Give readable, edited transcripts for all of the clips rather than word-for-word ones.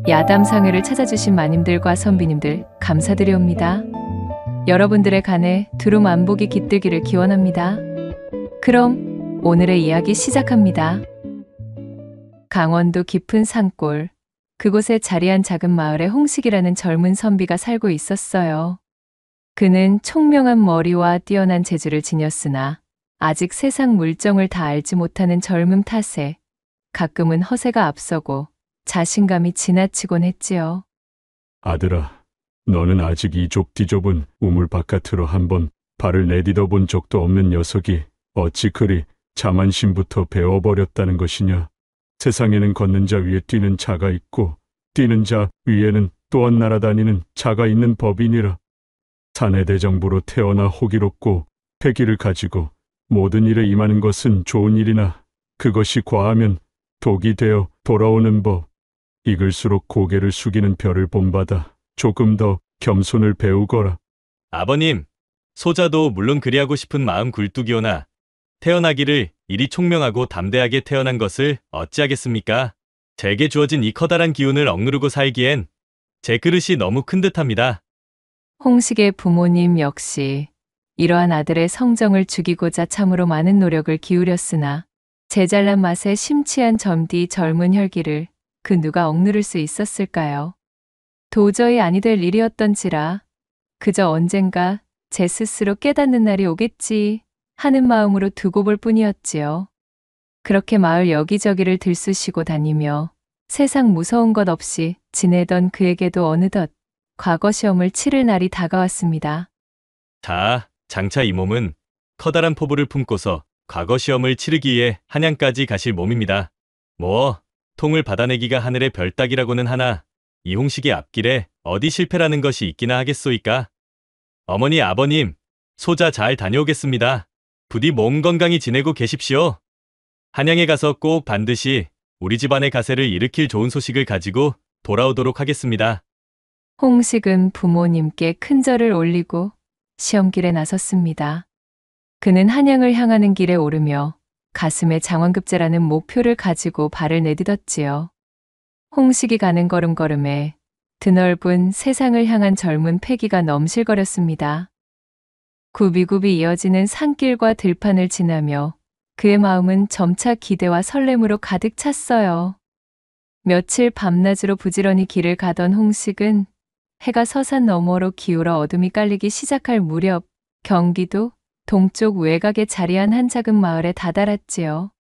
야담상회를 찾아주신 마님들과 선비님들 감사드리옵니다. 여러분들의 간에 두루 만복이 깃들기를 기원합니다. 그럼 오늘의 이야기 시작합니다. 강원도 깊은 산골, 그곳에 자리한 작은 마을에 홍식이라는 젊은 선비가 살고 있었어요. 그는 총명한 머리와 뛰어난 재주를 지녔으나 아직 세상 물정을 다 알지 못하는 젊음 탓에 가끔은 허세가 앞서고 자신감이 지나치곤 했지요. 아들아, 너는 아직 이 좁디 좁은 우물 바깥으로 한번 발을 내디뎌 본 적도 없는 녀석이 어찌 그리 자만심부터 배워버렸다는 것이냐. 세상에는 걷는 자 위에 뛰는 자가 있고 뛰는 자 위에는 또한 날아다니는 자가 있는 법이니라. 사내대정부로 태어나 호기롭고 패기를 가지고 모든 일에 임하는 것은 좋은 일이나 그것이 과하면 독이 되어 돌아오는 법. 익을수록 고개를 숙이는 별을 본받아 조금 더 겸손을 배우거라. 아버님, 소자도 물론 그리하고 싶은 마음 굴뚝이오나 태어나기를 이리 총명하고 담대하게 태어난 것을 어찌하겠습니까? 제게 주어진 이 커다란 기운을 억누르고 살기엔 제 그릇이 너무 큰 듯합니다. 홍식의 부모님 역시 이러한 아들의 성정을 죽이고자 참으로 많은 노력을 기울였으나 제잘난 맛에 심취한 점디 젊은 혈기를 그 누가 억누를 수 있었을까요? 도저히 아니 될 일이었던지라 그저 언젠가 제 스스로 깨닫는 날이 오겠지 하는 마음으로 두고 볼 뿐이었지요. 그렇게 마을 여기저기를 들쑤시고 다니며 세상 무서운 것 없이 지내던 그에게도 어느덧 과거 시험을 치를 날이 다가왔습니다. 자, 장차 이 몸은 커다란 포부를 품고서 과거 시험을 치르기 위해 한양까지 가실 몸입니다. 통을 받아내기가 하늘의 별 따기라고는 하나 이 홍식의 앞길에 어디 실패라는 것이 있기나 하겠소이까? 어머니, 아버님, 소자 잘 다녀오겠습니다. 부디 몸 건강히 지내고 계십시오. 한양에 가서 꼭 반드시 우리 집안의 가세를 일으킬 좋은 소식을 가지고 돌아오도록 하겠습니다. 홍식은 부모님께 큰 절을 올리고 시험길에 나섰습니다. 그는 한양을 향하는 길에 오르며 가슴에 장원급제라는 목표를 가지고 발을 내딛었지요. 홍식이 가는 걸음걸음에 드넓은 세상을 향한 젊은 패기가 넘실거렸습니다. 굽이굽이 이어지는 산길과 들판을 지나며 그의 마음은 점차 기대와 설렘으로 가득 찼어요. 며칠 밤낮으로 부지런히 길을 가던 홍식은 해가 서산 너머로 기울어 어둠이 깔리기 시작할 무렵 경기도 동쪽 외곽에 자리한 한 작은 마을에 다다랐지요.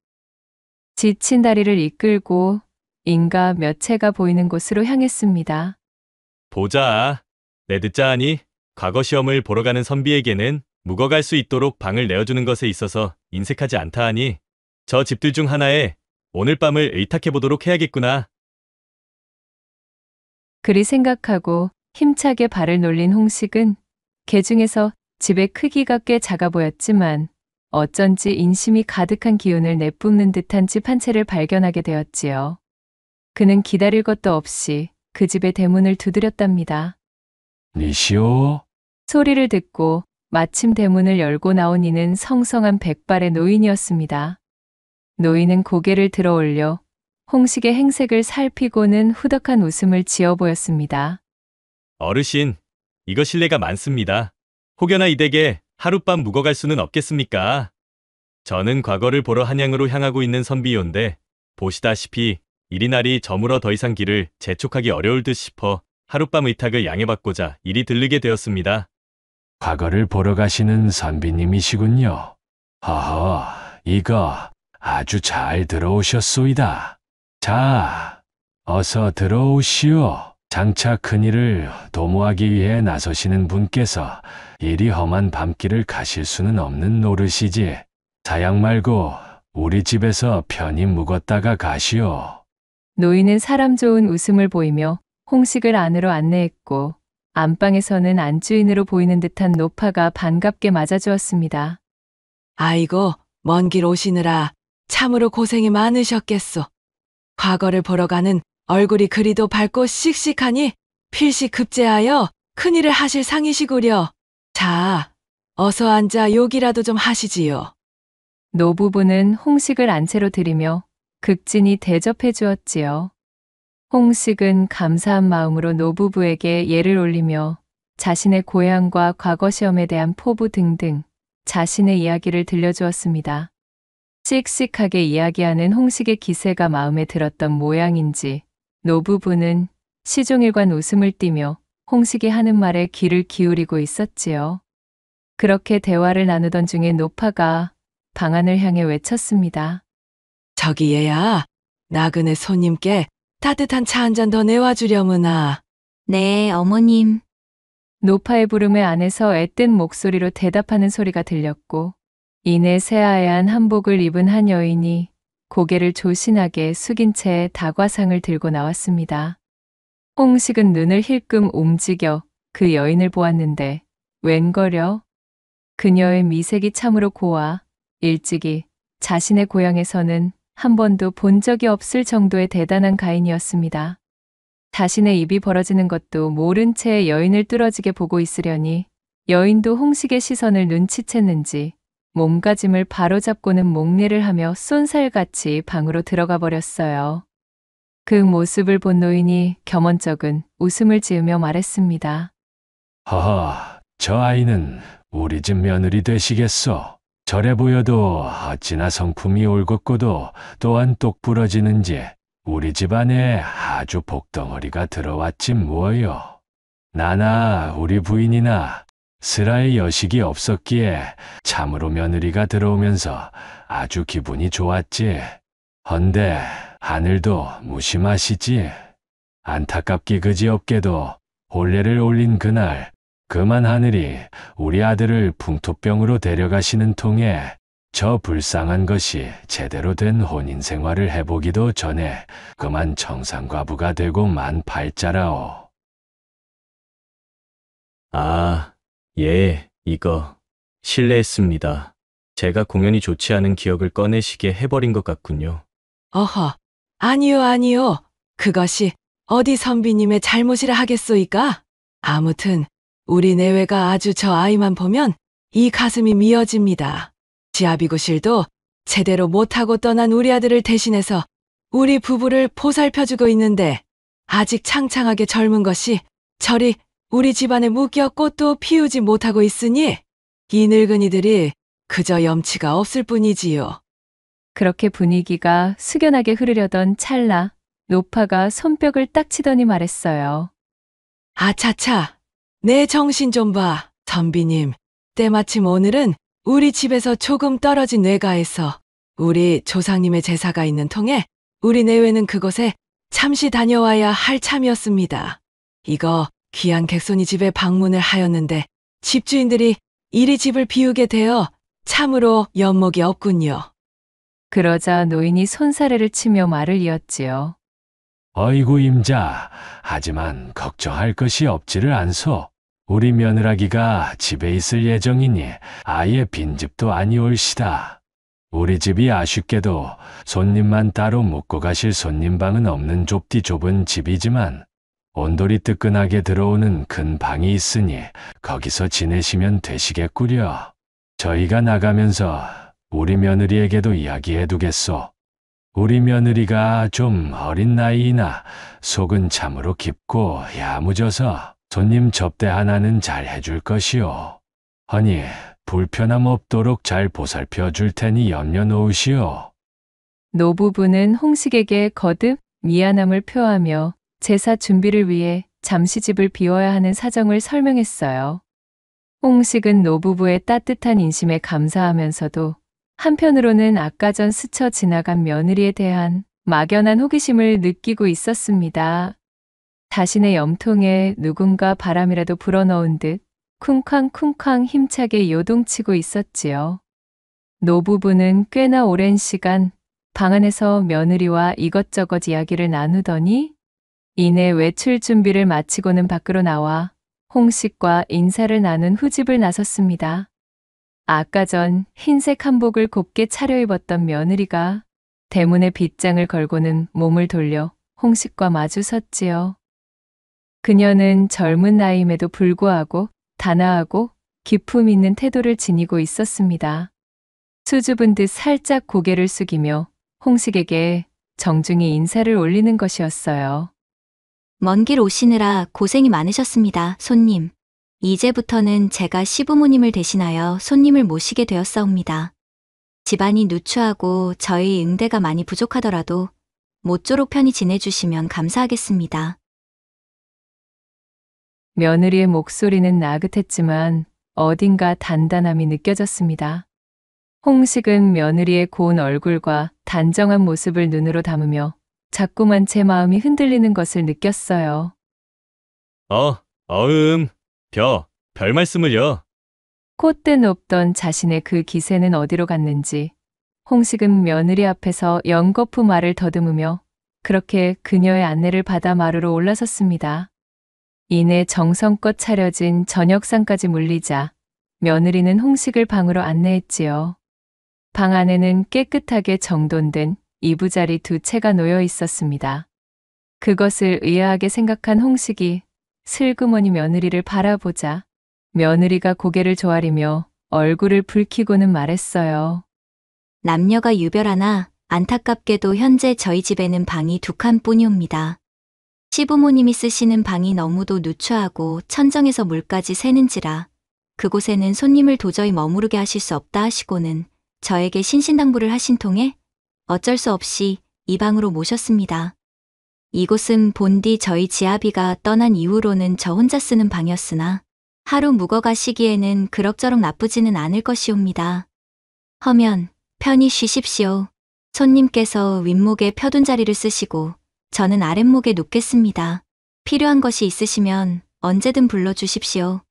지친 다리를 이끌고 인가 몇 채가 보이는 곳으로 향했습니다. 보자, 내 듣자 하니 과거 시험을 보러 가는 선비에게는 묵어갈 수 있도록 방을 내어주는 것에 있어서 인색하지 않다 하니 저 집들 중 하나에 오늘 밤을 의탁해보도록 해야겠구나. 그리 생각하고 힘차게 발을 놀린 홍식은 개중에서 집의 크기가 꽤 작아 보였지만 어쩐지 인심이 가득한 기운을 내뿜는 듯한 집 한 채를 발견하게 되었지요. 그는 기다릴 것도 없이 그 집의 대문을 두드렸답니다. 니시오? 소리를 듣고 마침 대문을 열고 나온 이는 성성한 백발의 노인이었습니다. 노인은 고개를 들어 올려 홍식의 행색을 살피고는 후덕한 웃음을 지어 보였습니다. 어르신, 이거 실례가 많습니다. 혹여나 이 댁에 하룻밤 묵어갈 수는 없겠습니까? 저는 과거를 보러 한양으로 향하고 있는 선비요인데 보시다시피 이리날이 저물어 더 이상 길을 재촉하기 어려울 듯 싶어 하룻밤 의탁을 양해받고자 이리 들르게 되었습니다. 과거를 보러 가시는 선비님이시군요. 허허, 이거 아주 잘 들어오셨소이다. 자, 어서 들어오시오. 장차 큰일을 도모하기 위해 나서시는 분께서 이리 험한 밤길을 가실 수는 없는 노릇이지. 사양 말고 우리 집에서 편히 묵었다가 가시오. 노인은 사람 좋은 웃음을 보이며 홍식을 안으로 안내했고 안방에서는 안주인으로 보이는 듯한 노파가 반갑게 맞아주었습니다. 아이고, 먼 길 오시느라 참으로 고생이 많으셨겠소. 과거를 보러 가는 얼굴이 그리도 밝고 씩씩하니 필시 급제하여 큰일을 하실 상이시구려. 자, 어서 앉아 욕이라도 좀 하시지요. 노부부는 홍식을 안채로 들이며 극진히 대접해 주었지요. 홍식은 감사한 마음으로 노부부에게 예를 올리며 자신의 고향과 과거 시험에 대한 포부 등등 자신의 이야기를 들려주었습니다. 씩씩하게 이야기하는 홍식의 기세가 마음에 들었던 모양인지 노부부는 시종일관 웃음을 띠며 홍식이 하는 말에 귀를 기울이고 있었지요. 그렇게 대화를 나누던 중에 노파가 방안을 향해 외쳤습니다. 저기 얘야, 나그네 손님께 따뜻한 차 한 잔 더 내와 주려무나. 네, 어머님. 노파의 부름에 안에서 앳된 목소리로 대답하는 소리가 들렸고 이내 새하얀 한복을 입은 한 여인이 고개를 조신하게 숙인 채 다과상을 들고 나왔습니다. 홍식은 눈을 힐끔 움직여 그 여인을 보았는데 웬걸요? 그녀의 미색이 참으로 고와 일찍이 자신의 고향에서는 한 번도 본 적이 없을 정도의 대단한 가인이었습니다. 자신의 입이 벌어지는 것도 모른 채 여인을 뚫어지게 보고 있으려니 여인도 홍식의 시선을 눈치챘는지 몸가짐을 바로잡고는 목례를 하며 쏜살같이 방으로 들어가 버렸어요. 그 모습을 본 노인이 겸언쩍은 웃음을 지으며 말했습니다. 허허, 저 아이는 우리 집 며느리 되시겠소. 저래 보여도 어찌나 성품이 올곧고도 또한 똑부러지는지 우리 집안에 아주 복덩어리가 들어왔지 뭐요. 나나 우리 부인이나 슬하의 여식이 없었기에 참으로 며느리가 들어오면서 아주 기분이 좋았지. 헌데 하늘도 무심하시지. 안타깝기 그지없게도 혼례를 올린 그날 그만 하늘이 우리 아들을 풍토병으로 데려가시는 통에 저 불쌍한 것이 제대로 된 혼인 생활을 해보기도 전에 그만 청산과부가 되고 만 팔자라오. 아, 예, 이거 실례했습니다. 제가 공연이 좋지 않은 기억을 꺼내시게 해버린 것 같군요. 어허, 아니요. 그것이 어디 선비님의 잘못이라 하겠소이까? 아무튼 우리 내외가 아주 저 아이만 보면 이 가슴이 미어집니다. 지아비구실도 제대로 못하고 떠난 우리 아들을 대신해서 우리 부부를 보살펴주고 있는데 아직 창창하게 젊은 것이 저리 우리 집안에 묶여 꽃도 피우지 못하고 있으니 이 늙은이들이 그저 염치가 없을 뿐이지요. 그렇게 분위기가 숙연하게 흐르려던 찰나 노파가 손뼉을 딱 치더니 말했어요. 아차차, 내 정신 좀 봐. 선비님, 때마침 오늘은 우리 집에서 조금 떨어진 외가에서 우리 조상님의 제사가 있는 통에 우리 내외는 그곳에 잠시 다녀와야 할 참이었습니다. 이거 귀한 객손이 집에 방문을 하였는데 집주인들이 이리 집을 비우게 되어 참으로 연목이 없군요. 그러자 노인이 손사래를 치며 말을 이었지요. 어이구 임자, 하지만 걱정할 것이 없지를 않소. 우리 며느라기가 집에 있을 예정이니 아예 빈집도 아니올시다. 우리 집이 아쉽게도 손님만 따로 묵고 가실 손님방은 없는 좁디 좁은 집이지만 온돌이 뜨끈하게 들어오는 큰 방이 있으니 거기서 지내시면 되시겠구려. 저희가 나가면서 우리 며느리에게도 이야기해두겠소. 우리 며느리가 좀 어린 나이이나 속은 참으로 깊고 야무져서 손님 접대 하나는 잘 해줄 것이오. 허니 불편함 없도록 잘 보살펴 줄 테니 염려 놓으시오. 노부부는 홍식에게 거듭 미안함을 표하며 제사 준비를 위해 잠시 집을 비워야 하는 사정을 설명했어요. 홍식은 노부부의 따뜻한 인심에 감사하면서도 한편으로는 아까 전 스쳐 지나간 며느리에 대한 막연한 호기심을 느끼고 있었습니다. 자신의 염통에 누군가 바람이라도 불어넣은 듯 쿵쾅쿵쾅 힘차게 요동치고 있었지요. 노부부는 꽤나 오랜 시간 방 안에서 며느리와 이것저것 이야기를 나누더니 이내 외출 준비를 마치고는 밖으로 나와 홍식과 인사를 나눈 후 집을 나섰습니다. 아까 전 흰색 한복을 곱게 차려입었던 며느리가 대문에 빗장을 걸고는 몸을 돌려 홍식과 마주 섰지요. 그녀는 젊은 나이임에도 불구하고 단아하고 기품 있는 태도를 지니고 있었습니다. 수줍은 듯 살짝 고개를 숙이며 홍식에게 정중히 인사를 올리는 것이었어요. 먼 길 오시느라 고생이 많으셨습니다, 손님. 이제부터는 제가 시부모님을 대신하여 손님을 모시게 되었사옵니다. 집안이 누추하고 저희 응대가 많이 부족하더라도 모쪼록 편히 지내주시면 감사하겠습니다. 며느리의 목소리는 나긋했지만 어딘가 단단함이 느껴졌습니다. 홍식은 며느리의 고운 얼굴과 단정한 모습을 눈으로 담으며 자꾸만 제 마음이 흔들리는 것을 느꼈어요. 별 말씀을요. 콧대 높던 자신의 그 기세는 어디로 갔는지 홍식은 며느리 앞에서 연거푸 말을 더듬으며 그렇게 그녀의 안내를 받아 마루로 올라섰습니다. 이내 정성껏 차려진 저녁상까지 물리자 며느리는 홍식을 방으로 안내했지요. 방 안에는 깨끗하게 정돈된 이부자리 2채가 놓여 있었습니다. 그것을 의아하게 생각한 홍식이 슬그머니 며느리를 바라보자 며느리가 고개를 조아리며 얼굴을 붉히고는 말했어요. 남녀가 유별하나 안타깝게도 현재 저희 집에는 방이 2칸뿐이옵니다. 시부모님이 쓰시는 방이 너무도 누추하고 천정에서 물까지 새는지라 그곳에는 손님을 도저히 머무르게 하실 수 없다 하시고는 저에게 신신당부를 하신 통에 어쩔 수 없이 이 방으로 모셨습니다. 이곳은 본디 저희 지아비가 떠난 이후로는 저 혼자 쓰는 방이었으나 하루 묵어가시기에는 그럭저럭 나쁘지는 않을 것이옵니다. 허면 편히 쉬십시오. 손님께서 윗목에 펴둔 자리를 쓰시고 저는 아랫목에 눕겠습니다. 필요한 것이 있으시면 언제든 불러주십시오.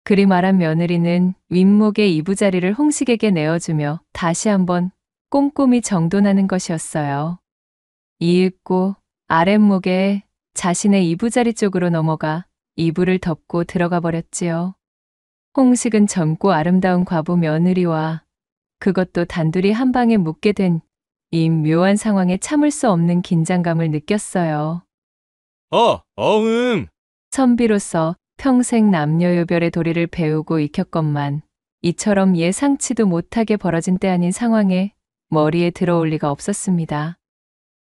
그리 말한 며느리는 윗목의 이부자리를 홍식에게 내어주며 다시 한번 꼼꼼히 정돈하는 것이었어요. 이윽고 아랫목에 자신의 이부자리 쪽으로 넘어가 이불을 덮고 들어가 버렸지요. 홍식은 젊고 아름다운 과부 며느리와 그것도 단둘이 한 방에 묵게 된 이 묘한 상황에 참을 수 없는 긴장감을 느꼈어요. 선비로서 평생 남녀요별의 도리를 배우고 익혔건만 이처럼 예상치도 못하게 벌어진 때 아닌 상황에 머리에 들어올 리가 없었습니다.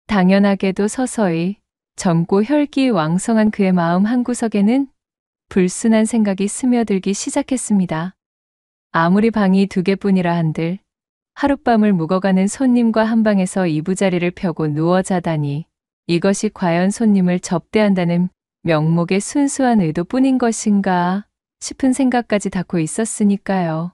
당연하게도 서서히 젊고 혈기 왕성한 그의 마음 한구석에는 불순한 생각이 스며들기 시작했습니다. 아무리 방이 2개뿐이라 한들 하룻밤을 묵어가는 손님과 한 방에서 이부자리를 펴고 누워 자다니 이것이 과연 손님을 접대한다는 명목의 순수한 의도뿐인 것인가 싶은 생각까지 닿고 있었으니까요.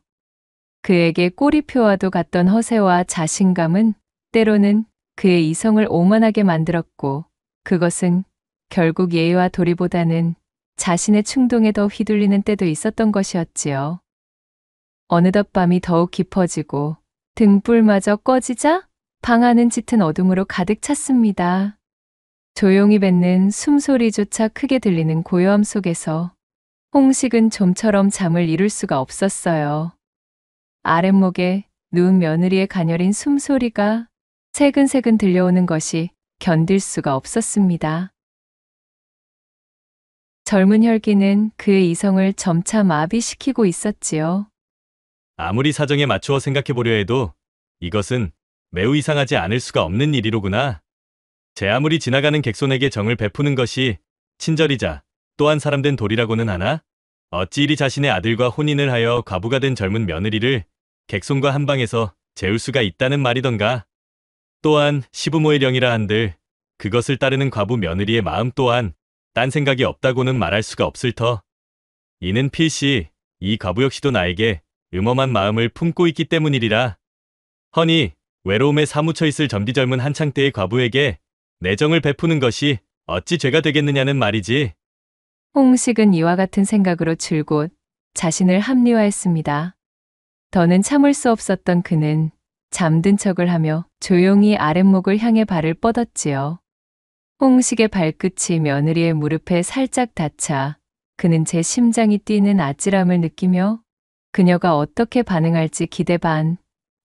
그에게 꼬리표와도 같던 허세와 자신감은 때로는 그의 이성을 오만하게 만들었고 그것은 결국 예의와 도리보다는 자신의 충동에 더 휘둘리는 때도 있었던 것이었지요. 어느덧 밤이 더욱 깊어지고 등불마저 꺼지자 방 안은 짙은 어둠으로 가득 찼습니다. 조용히 뱉는 숨소리조차 크게 들리는 고요함 속에서 홍식은 좀처럼 잠을 이룰 수가 없었어요. 아랫목에 누운 며느리의 가녀린 숨소리가 새근새근 들려오는 것이 견딜 수가 없었습니다. 젊은 혈기는 그의 이성을 점차 마비시키고 있었지요. 아무리 사정에 맞추어 생각해보려 해도 이것은 매우 이상하지 않을 수가 없는 일이로구나. 제 아무리 지나가는 객손에게 정을 베푸는 것이 친절이자 또한 사람된 도리라고는 하나 어찌 이리 자신의 아들과 혼인을 하여 과부가 된 젊은 며느리를 객손과 한 방에서 재울 수가 있다는 말이던가. 또한 시부모의 령이라 한들 그것을 따르는 과부 며느리의 마음 또한 딴 생각이 없다고는 말할 수가 없을 터. 이는 필시 이 과부 역시도 나에게 음험한 마음을 품고 있기 때문이리라. 허니 외로움에 사무쳐 있을 젊디젊은 한창 때의 과부에게 내정을 베푸는 것이 어찌 죄가 되겠느냐는 말이지. 홍식은 이와 같은 생각으로 줄곧 자신을 합리화했습니다. 더는 참을 수 없었던 그는 잠든 척을 하며 조용히 아랫목을 향해 발을 뻗었지요. 홍식의 발끝이 며느리의 무릎에 살짝 닿자 그는 제 심장이 뛰는 아찔함을 느끼며 그녀가 어떻게 반응할지 기대 반,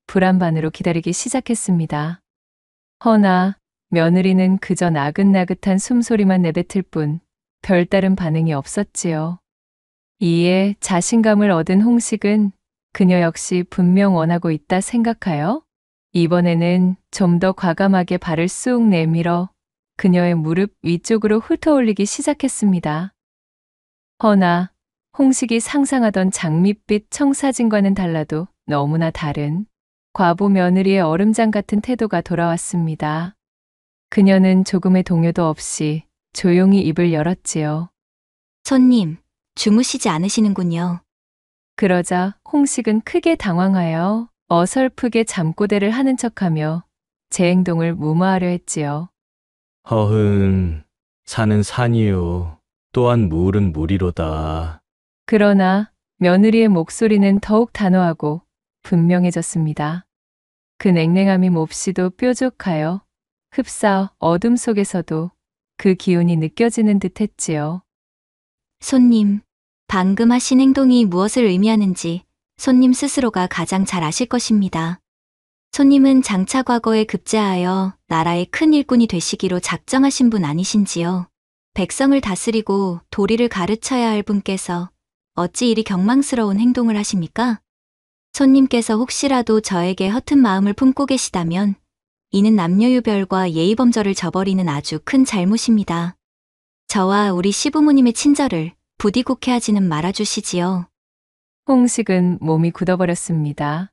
불안 반으로 기다리기 시작했습니다. 허나 며느리는 그저 나긋나긋한 숨소리만 내뱉을 뿐 별다른 반응이 없었지요. 이에 자신감을 얻은 홍식은 그녀 역시 분명 원하고 있다 생각하여 이번에는 좀 더 과감하게 발을 쑥 내밀어 그녀의 무릎 위쪽으로 훑어올리기 시작했습니다. 허나 홍식이 상상하던 장밋빛 청사진과는 달라도 너무나 다른 과부 며느리의 얼음장 같은 태도가 돌아왔습니다. 그녀는 조금의 동요도 없이 조용히 입을 열었지요. 손님, 주무시지 않으시는군요. 그러자 홍식은 크게 당황하여 어설프게 잠꼬대를 하는 척하며 제 행동을 무마하려 했지요. 허흔, 산은 산이요. 또한 물은 물이로다. 그러나 며느리의 목소리는 더욱 단호하고 분명해졌습니다. 그 냉랭함이 몹시도 뾰족하여 흡사 어둠 속에서도 그 기운이 느껴지는 듯 했지요. 손님, 방금 하신 행동이 무엇을 의미하는지 손님 스스로가 가장 잘 아실 것입니다. 손님은 장차 과거에 급제하여 나라의 큰 일꾼이 되시기로 작정하신 분 아니신지요? 백성을 다스리고 도리를 가르쳐야 할 분께서 어찌 이리 경망스러운 행동을 하십니까? 손님께서 혹시라도 저에게 허튼 마음을 품고 계시다면 이는 남녀유별과 예의범절을 저버리는 아주 큰 잘못입니다. 저와 우리 시부모님의 친절을 부디 곡해하지는 말아주시지요. 홍식은 몸이 굳어버렸습니다.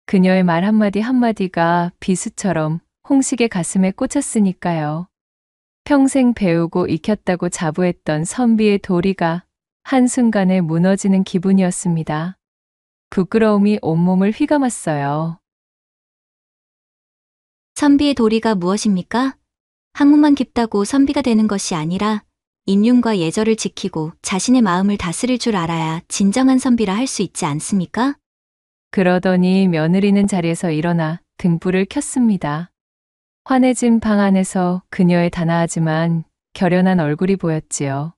그녀의 말 한마디 한마디가 비수처럼 홍식의 가슴에 꽂혔으니까요. 평생 배우고 익혔다고 자부했던 선비의 도리가 한순간에 무너지는 기분이었습니다. 부끄러움이 온몸을 휘감았어요. 선비의 도리가 무엇입니까? 학문만 깊다고 선비가 되는 것이 아니라 인륜과 예절을 지키고 자신의 마음을 다스릴 줄 알아야 진정한 선비라 할 수 있지 않습니까? 그러더니 며느리는 자리에서 일어나 등불을 켰습니다. 환해진 방 안에서 그녀의 단아하지만 결연한 얼굴이 보였지요.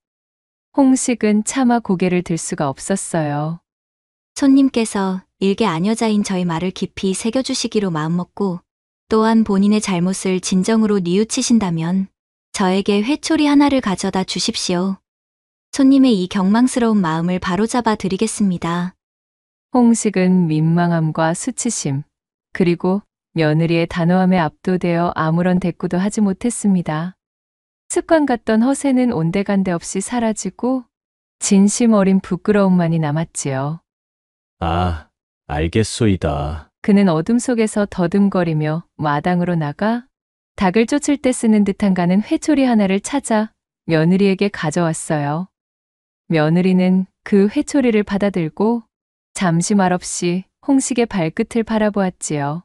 홍식은 차마 고개를 들 수가 없었어요. 손님께서 일개 아녀자인 저의 말을 깊이 새겨주시기로 마음먹고 또한 본인의 잘못을 진정으로 뉘우치신다면 저에게 회초리 하나를 가져다 주십시오. 손님의 이 경망스러운 마음을 바로잡아 드리겠습니다. 홍식은 민망함과 수치심, 그리고 며느리의 단호함에 압도되어 아무런 대꾸도 하지 못했습니다. 습관 같던 허세는 온데간데 없이 사라지고 진심 어린 부끄러움만이 남았지요. 아, 알겠소이다. 그는 어둠 속에서 더듬거리며 마당으로 나가 닭을 쫓을 때 쓰는 듯한 가는 회초리 하나를 찾아 며느리에게 가져왔어요. 며느리는 그 회초리를 받아들고 잠시 말없이 홍식의 발끝을 바라보았지요.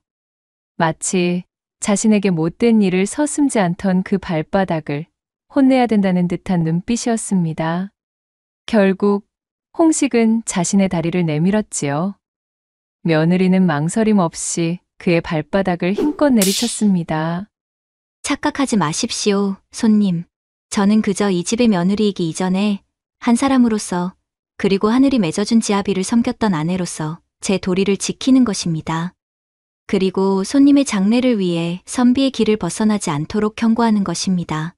마치 자신에게 못된 일을 서슴지 않던 그 발바닥을 혼내야 된다는 듯한 눈빛이었습니다. 결국 홍식은 자신의 다리를 내밀었지요. 며느리는 망설임 없이 그의 발바닥을 힘껏 내리쳤습니다. 착각하지 마십시오, 손님. 저는 그저 이 집의 며느리이기 이전에 한 사람으로서 그리고 하늘이 맺어준 지아비를 섬겼던 아내로서 제 도리를 지키는 것입니다. 그리고 손님의 장래를 위해 선비의 길을 벗어나지 않도록 경고하는 것입니다.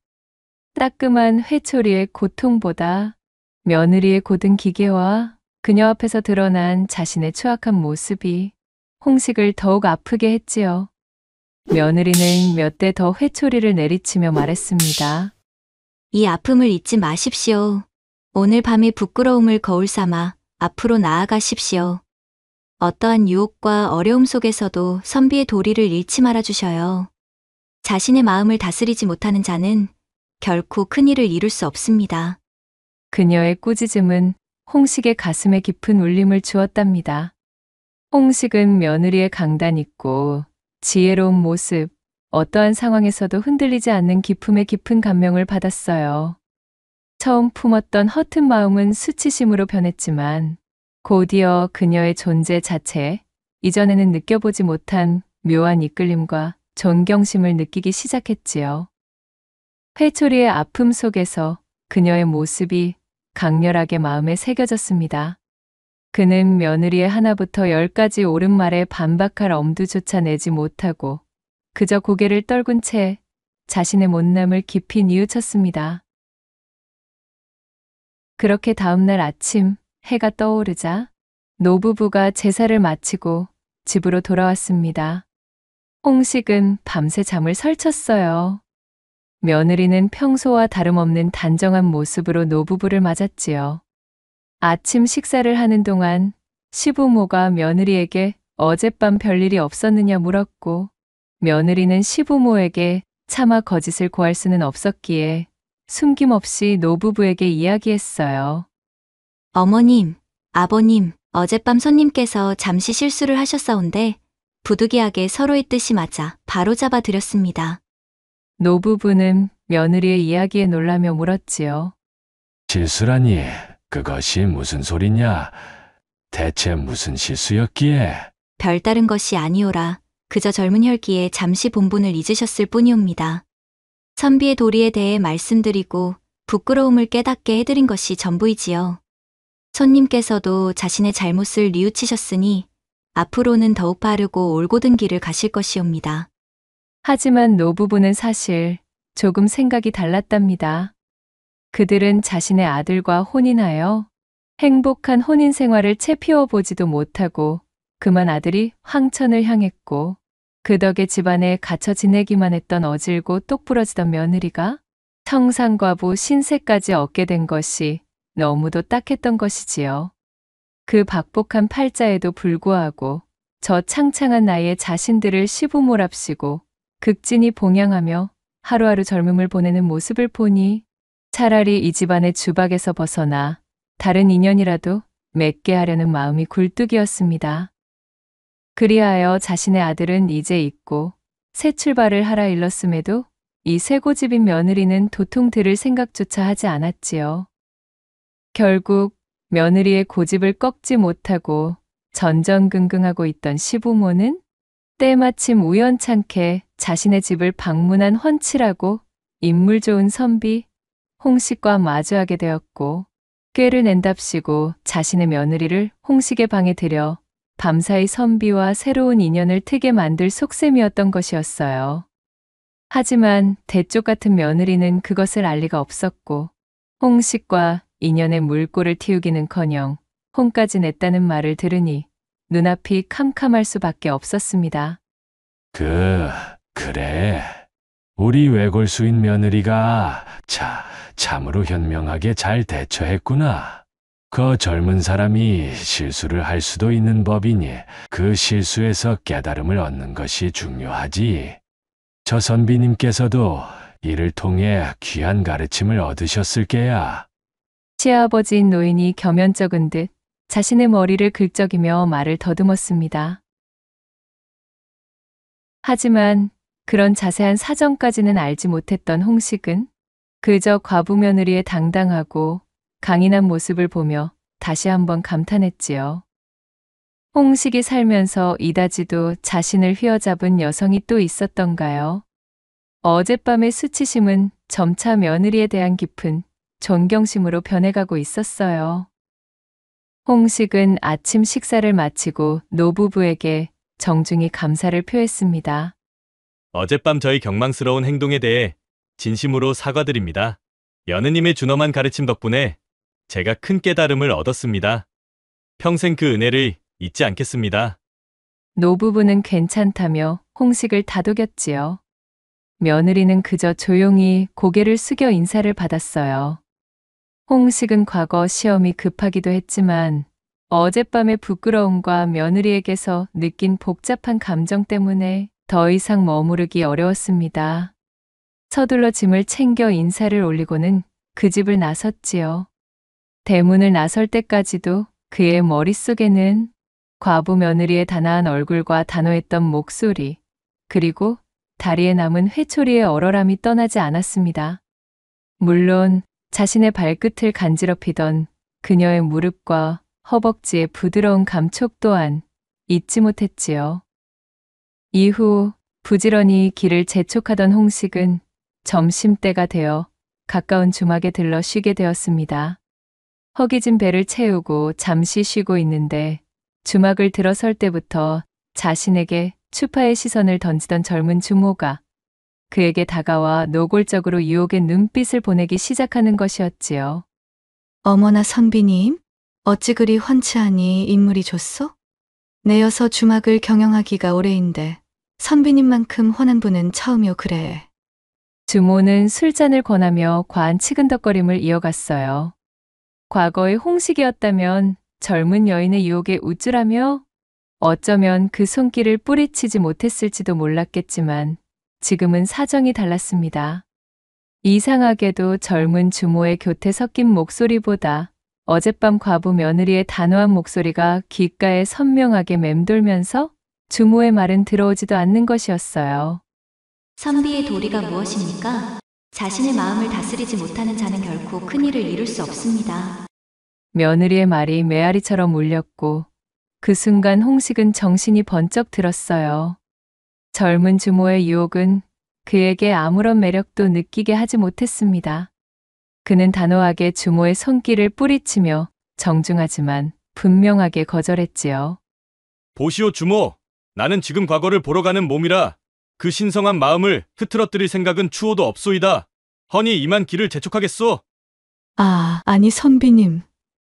따끔한 회초리의 고통보다 며느리의 고든 기계와 그녀 앞에서 드러난 자신의 추악한 모습이 홍식을 더욱 아프게 했지요. 며느리는 몇 대 더 회초리를 내리치며 말했습니다. 이 아픔을 잊지 마십시오. 오늘 밤의 부끄러움을 거울 삼아 앞으로 나아가십시오. 어떠한 유혹과 어려움 속에서도 선비의 도리를 잃지 말아주셔요. 자신의 마음을 다스리지 못하는 자는 결코 큰일을 이룰 수 없습니다. 그녀의 꾸짖음은 홍식의 가슴에 깊은 울림을 주었답니다. 홍식은 며느리의 강단 있고 지혜로운 모습, 어떠한 상황에서도 흔들리지 않는 기품에 깊은 감명을 받았어요. 처음 품었던 허튼 마음은 수치심으로 변했지만 곧이어 그녀의 존재 자체에 이전에는 느껴보지 못한 묘한 이끌림과 존경심을 느끼기 시작했지요. 회초리의 아픔 속에서 그녀의 모습이 강렬하게 마음에 새겨졌습니다. 그는 며느리의 하나부터 10까지 옳은 말에 반박할 엄두조차 내지 못하고 그저 고개를 떨군 채 자신의 못남을 깊이 뉘우쳤습니다. 그렇게 다음날 아침 해가 떠오르자 노부부가 제사를 마치고 집으로 돌아왔습니다. 홍식은 밤새 잠을 설쳤어요. 며느리는 평소와 다름없는 단정한 모습으로 노부부를 맞았지요. 아침 식사를 하는 동안 시부모가 며느리에게 어젯밤 별일이 없었느냐 물었고, 며느리는 시부모에게 차마 거짓을 고할 수는 없었기에 숨김없이 노부부에게 이야기했어요. 어머님, 아버님, 어젯밤 손님께서 잠시 실수를 하셨사온데 부득이하게 서로의 뜻이 맞아 바로잡아 드렸습니다. 노부부는 며느리의 이야기에 놀라며 물었지요. 실수라니, 그것이 무슨 소리냐? 대체 무슨 실수였기에? 별다른 것이 아니오라. 그저 젊은 혈기에 잠시 본분을 잊으셨을 뿐이옵니다. 선비의 도리에 대해 말씀드리고 부끄러움을 깨닫게 해드린 것이 전부이지요. 손님께서도 자신의 잘못을 뉘우치셨으니 앞으로는 더욱 바르고 올곧은 길을 가실 것이옵니다. 하지만 노부부는 사실 조금 생각이 달랐답니다. 그들은 자신의 아들과 혼인하여 행복한 혼인 생활을 채 피워보지도 못하고 그만 아들이 황천을 향했고, 그 덕에 집안에 갇혀 지내기만 했던 어질고 똑부러지던 며느리가 청산과부 신세까지 얻게 된 것이 너무도 딱했던 것이지요. 그 박복한 팔자에도 불구하고 저 창창한 나이에 자신들을 시부모랍시고 극진히 봉양하며 하루하루 젊음을 보내는 모습을 보니 차라리 이 집안의 주박에서 벗어나 다른 인연이라도 맺게 하려는 마음이 굴뚝이었습니다. 그리하여 자신의 아들은 이제 있고 새 출발을 하라 일렀음에도 이 쇠고집인 며느리는 도통 들을 생각조차 하지 않았지요. 결국 며느리의 고집을 꺾지 못하고 전전긍긍하고 있던 시부모는 때마침 우연찮게 자신의 집을 방문한 훤칠하고 인물 좋은 선비 홍식과 마주하게 되었고, 꾀를 낸답시고 자신의 며느리를 홍식의 방에 들여 밤사이 선비와 새로운 인연을 트게 만들 속셈이었던 것이었어요. 하지만 대쪽 같은 며느리는 그것을 알 리가 없었고, 홍식과 인연의 물꼬를 틔우기는커녕 혼까지 냈다는 말을 들으니 눈앞이 캄캄할 수밖에 없었습니다. 그래. 우리 외골수인 며느리가 참으로 현명하게 잘 대처했구나. 그 젊은 사람이 실수를 할 수도 있는 법이니 그 실수에서 깨달음을 얻는 것이 중요하지. 저 선비님께서도 이를 통해 귀한 가르침을 얻으셨을 게야. 시아버지인 노인이 겸연쩍은 듯 자신의 머리를 긁적이며 말을 더듬었습니다. 하지만 그런 자세한 사정까지는 알지 못했던 홍식은 그저 과부 며느리의 당당하고 강인한 모습을 보며 다시 한번 감탄했지요. 홍식이 살면서 이다지도 자신을 휘어잡은 여성이 또 있었던가요? 어젯밤의 수치심은 점차 며느리에 대한 깊은 존경심으로 변해가고 있었어요. 홍식은 아침 식사를 마치고 노부부에게 정중히 감사를 표했습니다. 어젯밤 저희 경망스러운 행동에 대해 진심으로 사과드립니다. 여느님의 준엄한 가르침 덕분에 제가 큰 깨달음을 얻었습니다. 평생 그 은혜를 잊지 않겠습니다. 노부부는 괜찮다며 홍식을 다독였지요. 며느리는 그저 조용히 고개를 숙여 인사를 받았어요. 홍식은 과거 시험이 급하기도 했지만 어젯밤의 부끄러움과 며느리에게서 느낀 복잡한 감정 때문에 더 이상 머무르기 어려웠습니다. 서둘러 짐을 챙겨 인사를 올리고는 그 집을 나섰지요. 대문을 나설 때까지도 그의 머릿속에는 과부 며느리의 단아한 얼굴과 단호했던 목소리, 그리고 다리에 남은 회초리의 얼얼함이 떠나지 않았습니다. 물론 자신의 발끝을 간지럽히던 그녀의 무릎과 허벅지의 부드러운 감촉 또한 잊지 못했지요. 이후 부지런히 길을 재촉하던 홍식은 점심때가 되어 가까운 주막에 들러 쉬게 되었습니다. 허기진 배를 채우고 잠시 쉬고 있는데 주막을 들어설 때부터 자신에게 추파의 시선을 던지던 젊은 주모가 그에게 다가와 노골적으로 유혹의 눈빛을 보내기 시작하는 것이었지요. 어머나 선비님, 어찌 그리 훤치하니 인물이 좋소? 내여서 주막을 경영하기가 오래인데 선비님만큼 훤한 분은 처음이오 그래. 주모는 술잔을 권하며 과한 치근덕거림을 이어갔어요. 과거의 홍식이었다면 젊은 여인의 유혹에 우쭐하며 어쩌면 그 손길을 뿌리치지 못했을지도 몰랐겠지만 지금은 사정이 달랐습니다. 이상하게도 젊은 주모의 곁에 섞인 목소리보다 어젯밤 과부 며느리의 단호한 목소리가 귓가에 선명하게 맴돌면서 주모의 말은 들어오지도 않는 것이었어요. 선비의 도리가 무엇입니까? 자신의 마음을 다스리지 못하는 자는 결코 큰 일을 이룰 수 없습니다. 며느리의 말이 메아리처럼 울렸고 그 순간 홍식은 정신이 번쩍 들었어요. 젊은 주모의 유혹은 그에게 아무런 매력도 느끼게 하지 못했습니다. 그는 단호하게 주모의 손길을 뿌리치며 정중하지만 분명하게 거절했지요. 보시오 주모, 나는 지금 과거를 보러 가는 몸이라 그 신성한 마음을 흐트러뜨릴 생각은 추호도 없소이다. 허니 이만 길을 재촉하겠소. 아니 선비님.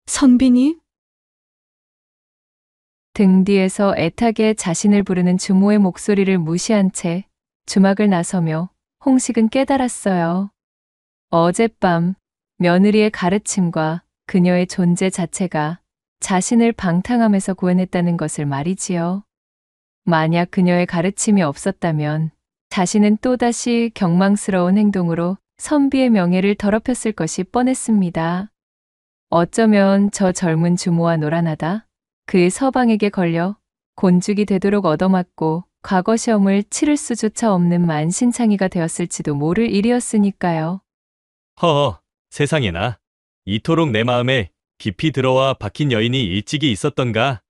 선비님? 등 뒤에서 애타게 자신을 부르는 주모의 목소리를 무시한 채 주막을 나서며 홍식은 깨달았어요. 어젯밤 며느리의 가르침과 그녀의 존재 자체가 자신을 방탕함에서 구원했다는 것을 말이지요. 만약 그녀의 가르침이 없었다면 자신은 또다시 경망스러운 행동으로 선비의 명예를 더럽혔을 것이 뻔했습니다. 어쩌면 저 젊은 주모와 놀아나다 그의 서방에게 걸려 곤죽이 되도록 얻어맞고 과거 시험을 치를 수조차 없는 만신창이가 되었을지도 모를 일이었으니까요. 허허, 세상에나. 이토록 내 마음에 깊이 들어와 박힌 여인이 일찍이 있었던가.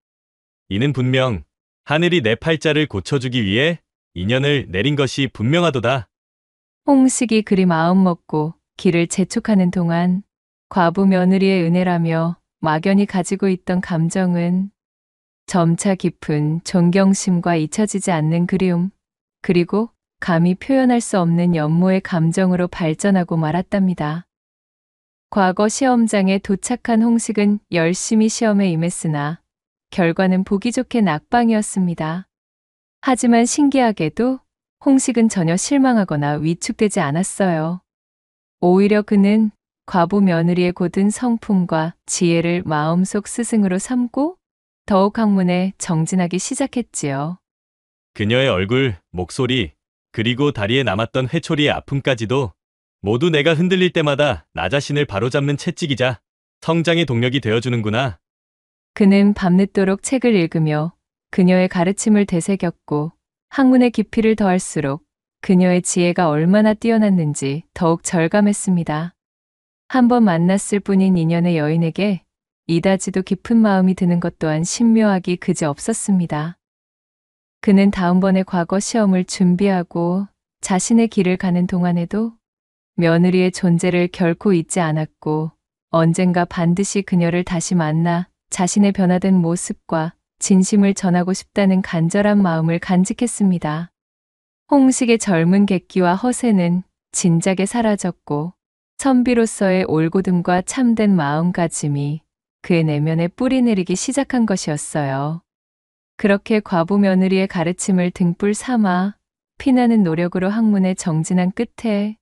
이는 분명 하늘이 내 팔자를 고쳐주기 위해 인연을 내린 것이 분명하도다. 홍식이 그리 마음먹고 길을 재촉하는 동안 과부 며느리의 은혜라며 막연히 가지고 있던 감정은 점차 깊은 존경심과 잊혀지지 않는 그리움, 그리고 감히 표현할 수 없는 연모의 감정으로 발전하고 말았답니다. 과거 시험장에 도착한 홍식은 열심히 시험에 임했으나 결과는 보기 좋게 낙방이었습니다. 하지만 신기하게도 홍식은 전혀 실망하거나 위축되지 않았어요. 오히려 그는 과부 며느리의 고든 성품과 지혜를 마음속 스승으로 삼고 더욱 학문에 정진하기 시작했지요. 그녀의 얼굴, 목소리, 그리고 다리에 남았던 회초리의 아픔까지도 모두 내가 흔들릴 때마다 나 자신을 바로잡는 채찍이자 성장의 동력이 되어주는구나. 그는 밤늦도록 책을 읽으며 그녀의 가르침을 되새겼고 학문의 깊이를 더할수록 그녀의 지혜가 얼마나 뛰어났는지 더욱 절감했습니다. 한 번 만났을 뿐인 인연의 여인에게 이다지도 깊은 마음이 드는 것 또한 신묘하기 그지없었습니다. 그는 다음번에 과거 시험을 준비하고 자신의 길을 가는 동안에도 며느리의 존재를 결코 잊지 않았고 언젠가 반드시 그녀를 다시 만나 자신의 변화된 모습과 진심을 전하고 싶다는 간절한 마음을 간직했습니다. 홍식의 젊은 객기와 허세는 진작에 사라졌고 선비로서의 올곧음과 참된 마음가짐이 그의 내면에 뿌리내리기 시작한 것이었어요. 그렇게 과부 며느리의 가르침을 등불 삼아 피나는 노력으로 학문에 정진한 끝에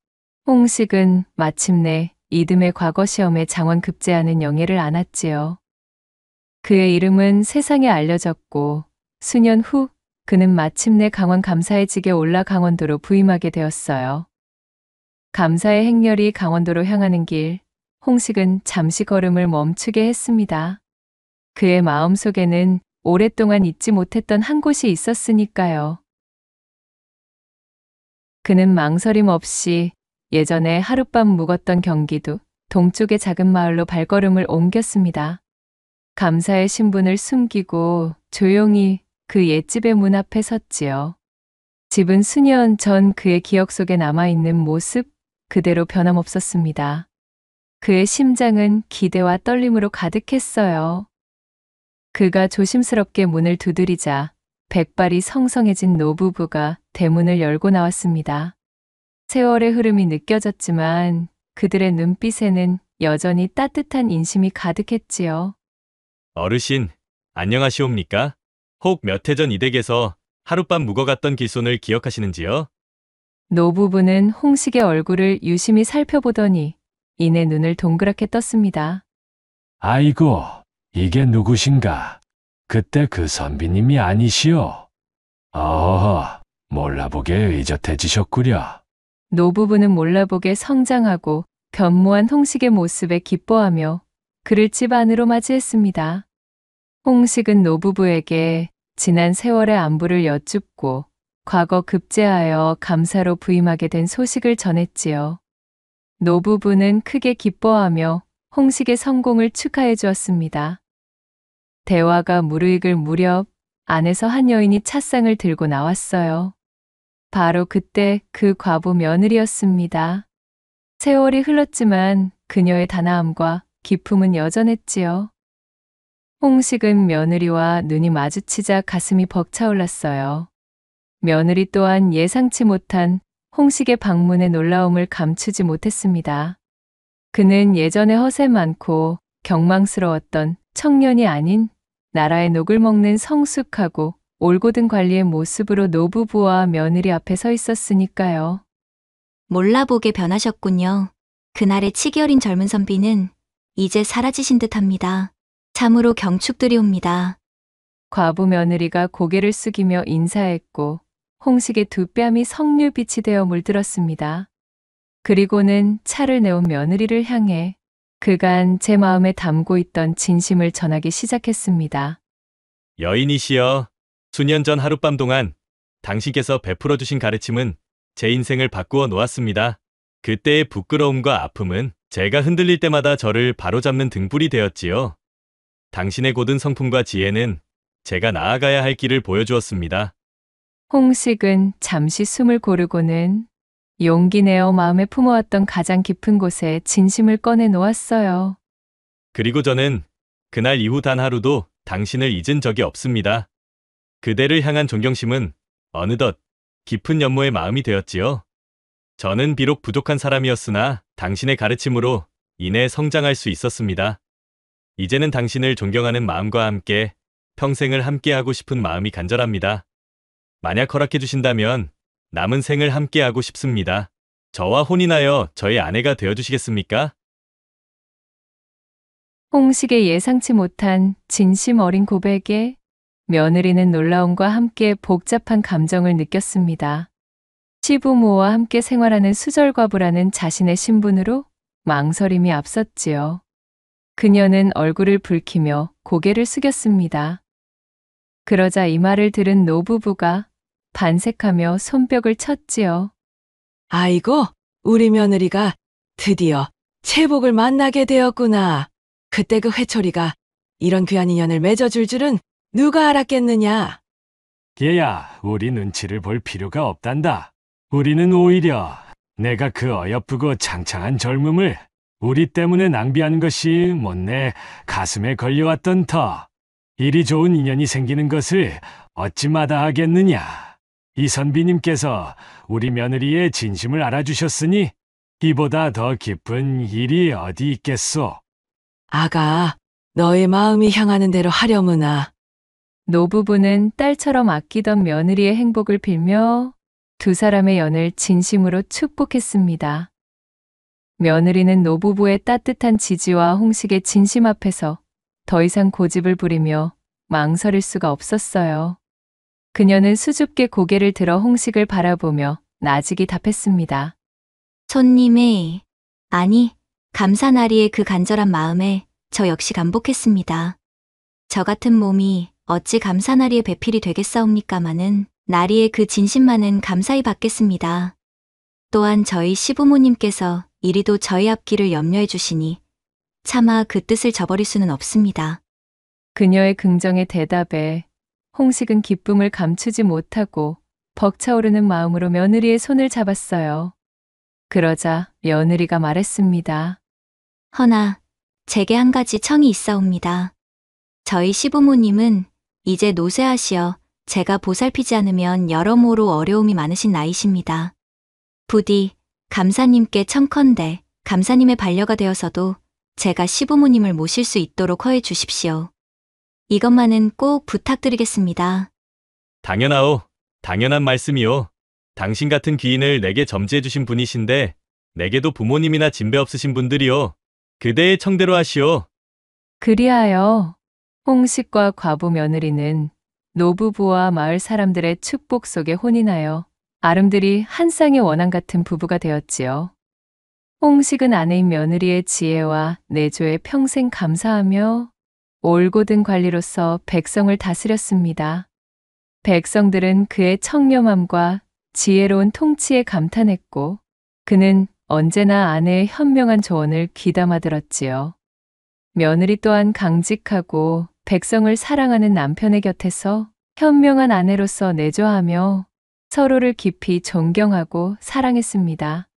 홍식은 마침내 이듬해 과거 시험에 장원급제하는 영예를 안았지요. 그의 이름은 세상에 알려졌고 수년 후 그는 마침내 강원 감사의 직에 올라 강원도로 부임하게 되었어요. 감사의 행렬이 강원도로 향하는 길, 홍식은 잠시 걸음을 멈추게 했습니다. 그의 마음속에는 오랫동안 잊지 못했던 한 곳이 있었으니까요. 그는 망설임 없이 예전에 하룻밤 묵었던 경기도 동쪽의 작은 마을로 발걸음을 옮겼습니다. 감사의 신분을 숨기고 조용히 그 옛집의 문 앞에 섰지요. 집은 수년 전 그의 기억 속에 남아있는 모습 그대로 변함없었습니다. 그의 심장은 기대와 떨림으로 가득했어요. 그가 조심스럽게 문을 두드리자 백발이 성성해진 노부부가 대문을 열고 나왔습니다. 세월의 흐름이 느껴졌지만 그들의 눈빛에는 여전히 따뜻한 인심이 가득했지요. 어르신, 안녕하시옵니까? 혹 몇 해 전 이 댁에서 하룻밤 묵어갔던 길손을 기억하시는지요? 노부부는 홍식의 얼굴을 유심히 살펴보더니 이내 눈을 동그랗게 떴습니다. 아이고, 이게 누구신가? 그때 그 선비님이 아니시오. 어허, 몰라보게 의젓해지셨구려. 노부부는 몰라보게 성장하고 변모한 홍식의 모습에 기뻐하며 그를 집 안으로 맞이했습니다. 홍식은 노부부에게 지난 세월의 안부를 여쭙고 과거 급제하여 감사로 부임하게 된 소식을 전했지요. 노부부는 크게 기뻐하며 홍식의 성공을 축하해 주었습니다. 대화가 무르익을 무렵 안에서 한 여인이 찻상을 들고 나왔어요. 바로 그때 그 과부 며느리였습니다. 세월이 흘렀지만 그녀의 단아함과 기품은 여전했지요. 홍식은 며느리와 눈이 마주치자 가슴이 벅차올랐어요. 며느리 또한 예상치 못한 홍식의 방문의 놀라움을 감추지 못했습니다. 그는 예전에 허세 많고 경망스러웠던 청년이 아닌 나라의 녹을 먹는 성숙하고 올곧은 관리의 모습으로 노부부와 며느리 앞에 서 있었으니까요. 몰라보게 변하셨군요. 그날의 치기 어린 젊은 선비는 이제 사라지신 듯합니다. 참으로 경축드리옵니다. 과부 며느리가 고개를 숙이며 인사했고 홍식의 두 뺨이 석류빛이 되어 물들었습니다. 그리고는 차를 내온 며느리를 향해 그간 제 마음에 담고 있던 진심을 전하기 시작했습니다. 여인이시여, 수년 전 하룻밤 동안 당신께서 베풀어 주신 가르침은 제 인생을 바꾸어 놓았습니다. 그때의 부끄러움과 아픔은 제가 흔들릴 때마다 저를 바로잡는 등불이 되었지요. 당신의 고든 성품과 지혜는 제가 나아가야 할 길을 보여주었습니다. 홍식은 잠시 숨을 고르고는 용기 내어 마음에 품어왔던 가장 깊은 곳에 진심을 꺼내 놓았어요. 그리고 저는 그날 이후 단 하루도 당신을 잊은 적이 없습니다. 그대를 향한 존경심은 어느덧 깊은 연모의 마음이 되었지요. 저는 비록 부족한 사람이었으나 당신의 가르침으로 인해 성장할 수 있었습니다. 이제는 당신을 존경하는 마음과 함께 평생을 함께하고 싶은 마음이 간절합니다. 만약 허락해 주신다면 남은 생을 함께하고 싶습니다. 저와 혼인하여 저의 아내가 되어주시겠습니까? 홍식의 예상치 못한 진심 어린 고백에 며느리는 놀라움과 함께 복잡한 감정을 느꼈습니다. 시부모와 함께 생활하는 수절과부라는 자신의 신분으로 망설임이 앞섰지요. 그녀는 얼굴을 붉히며 고개를 숙였습니다. 그러자 이 말을 들은 노부부가 반색하며 손뼉을 쳤지요. 아이고, 우리 며느리가 드디어 채복을 만나게 되었구나. 그때 그 회초리가 이런 귀한 인연을 맺어줄 줄은 누가 알았겠느냐. 얘야, 우리 눈치를 볼 필요가 없단다. 우리는 오히려 내가 그 어여쁘고 창창한 젊음을 우리 때문에 낭비한 것이 못내 가슴에 걸려왔던 터. 이리 좋은 인연이 생기는 것을 어찌 마다하겠느냐. 이 선비님께서 우리 며느리의 진심을 알아주셨으니 이보다 더 깊은 일이 어디 있겠소. 아가, 너의 마음이 향하는 대로 하려무나. 노부부는 딸처럼 아끼던 며느리의 행복을 빌며 두 사람의 연을 진심으로 축복했습니다. 며느리는 노부부의 따뜻한 지지와 홍식의 진심 앞에서 더 이상 고집을 부리며 망설일 수가 없었어요. 그녀는 수줍게 고개를 들어 홍식을 바라보며 나직이 답했습니다. 손님의, 아니, 감사나리의 그 간절한 마음에 저 역시 감복했습니다. 저 같은 몸이 어찌 감사나리의 배필이 되겠사옵니까마는 나리의 그 진심만은 감사히 받겠습니다. 또한 저희 시부모님께서 이리도 저희 앞길을 염려해 주시니 차마 그 뜻을 저버릴 수는 없습니다. 그녀의 긍정의 대답에 홍식은 기쁨을 감추지 못하고 벅차오르는 마음으로 며느리의 손을 잡았어요. 그러자 며느리가 말했습니다. 허나 제게 한 가지 청이 있사옵니다. 저희 시부모님은 이제 노쇠하시어 제가 보살피지 않으면 여러모로 어려움이 많으신 나이십니다. 부디 감사님께 청컨대 감사님의 반려가 되어서도 제가 시부모님을 모실 수 있도록 허해 주십시오. 이것만은 꼭 부탁드리겠습니다. 당연하오. 당연한 말씀이오. 당신 같은 귀인을 내게 점지해 주신 분이신데 내게도 부모님이나 진배 없으신 분들이요. 그대의 청대로 하시오. 그리하여 홍식과 과부 며느리는 노부부와 마을 사람들의 축복 속에 혼인하여 아름드리 한 쌍의 원앙 같은 부부가 되었지요. 홍식은 아내인 며느리의 지혜와 내조에 평생 감사하며 올곧은 관리로서 백성을 다스렸습니다. 백성들은 그의 청렴함과 지혜로운 통치에 감탄했고 그는 언제나 아내의 현명한 조언을 귀담아 들었지요. 며느리 또한 강직하고 백성을 사랑하는 남편의 곁에서 현명한 아내로서 내조하며 서로를 깊이 존경하고 사랑했습니다.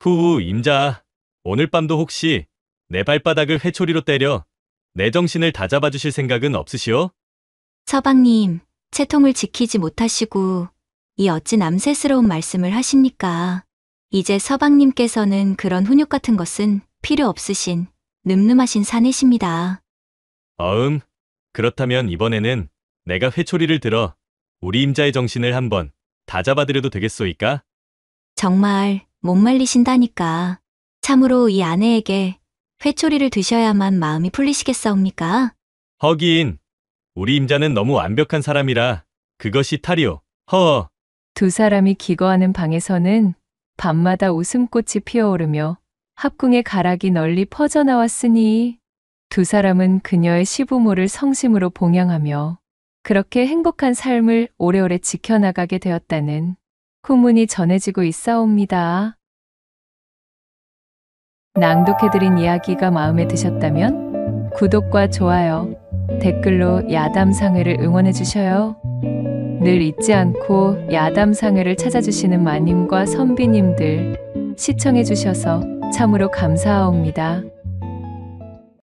후, 임자. 오늘 밤도 혹시 내 발바닥을 회초리로 때려 내 정신을 다잡아 주실 생각은 없으시오? 서방님, 채통을 지키지 못하시고 이 어찌 남세스러운 말씀을 하십니까? 이제 서방님께서는 그런 훈육 같은 것은 필요 없으신 늠름하신 사내십니다. 그렇다면 이번에는 내가 회초리를 들어 우리 임자의 정신을 한번 다잡아드려도 되겠소이까? 정말 못 말리신다니까. 참으로 이 아내에게 회초리를 드셔야만 마음이 풀리시겠사옵니까? 허기인, 우리 임자는 너무 완벽한 사람이라 그것이 탈이오. 허. 두 사람이 기거하는 방에서는 밤마다 웃음꽃이 피어오르며 합궁의 가락이 널리 퍼져나왔으니 두 사람은 그녀의 시부모를 성심으로 봉양하며 그렇게 행복한 삶을 오래오래 지켜나가게 되었다는 후문이 전해지고 있사옵니다. 낭독해드린 이야기가 마음에 드셨다면 구독과 좋아요, 댓글로 야담상회를 응원해 주셔요. 늘 잊지 않고 야담상회를 찾아주시는 마님과 선비님들 시청해 주셔서 참으로 감사하옵니다.